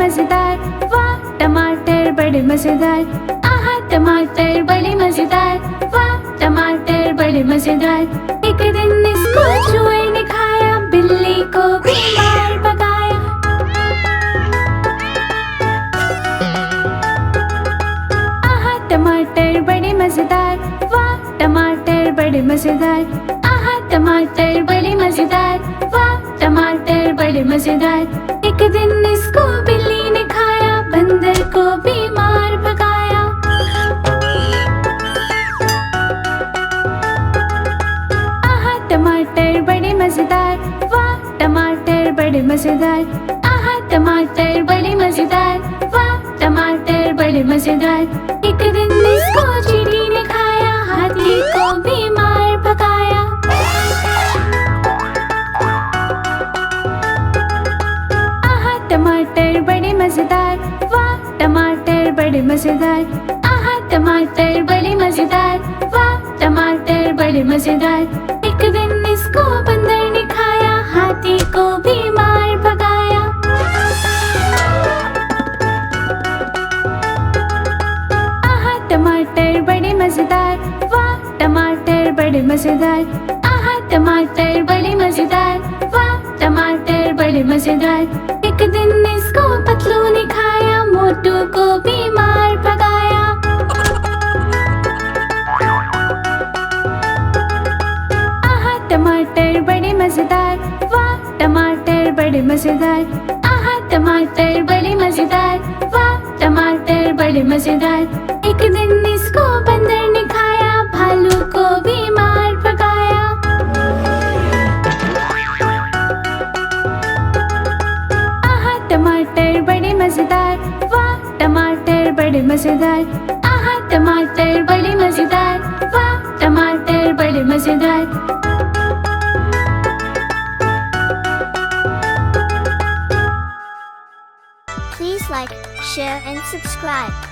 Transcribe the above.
मजेदार, वाह टमाटर बड़े मजेदार, आहा टमाटर बड़े मजेदार, वाह टमाटर बड़े मजेदार। एक दिन इसको चूहे ने खाया, बिल्ली को भी मार भगाया। आहा टमाटर बड़े मजेदार, वाह टमाटर बड़े मजेदार, आहा टमाटर बड़े मजेदार, वाह टमाटर बड़े मजेदार। एक दिन इसको बिल्ली ने खाया, बंदर को भी मार भगाया। आहा टमाटर बड़े मजेदार, वाह टमाटर बड़े मजेदार, आहा टमाटर बड़े मजेदार, वाह टमाटर बड़े मजेदार। एक दिन इसको चींटी ने खाया, हाथी को भी मार भगाया। आहा टमाटर बड़े मजेदार, वाह टमाटर बड़े मजेदार, आहा टमाटर बड़े मजेदार, वाह टमाटर बड़े मजेदार। एक दिन इसको बंदर ने खाया, हाथी को भी मार भगाया। आहा टमाटर बड़े मजेदार, वाह टमाटर बड़े मजेदार, आहा टमाटर बड़े मजेदार, वाह टमाटर बड़े मजेदार। एक दिन इसको पतलू ने खाया, मोटू को भी मार भगाया। आहा टमाटर बड़े मजेदार, वाह टमाटर बड़े मजेदार, आहा टमाटर बड़े मजेदार, वाह टमाटर बड़े मजेदार। एक दिन इसको बंदर ने खाया, भालू को भी मार भगाया। आहा टमाटर बड़े मजेदार, वाह टमाटर बड़े मजेदार, आहा टमाटर बड़े मजेदार, वाह टमाटर बड़े मजेदार। Please like, share and subscribe.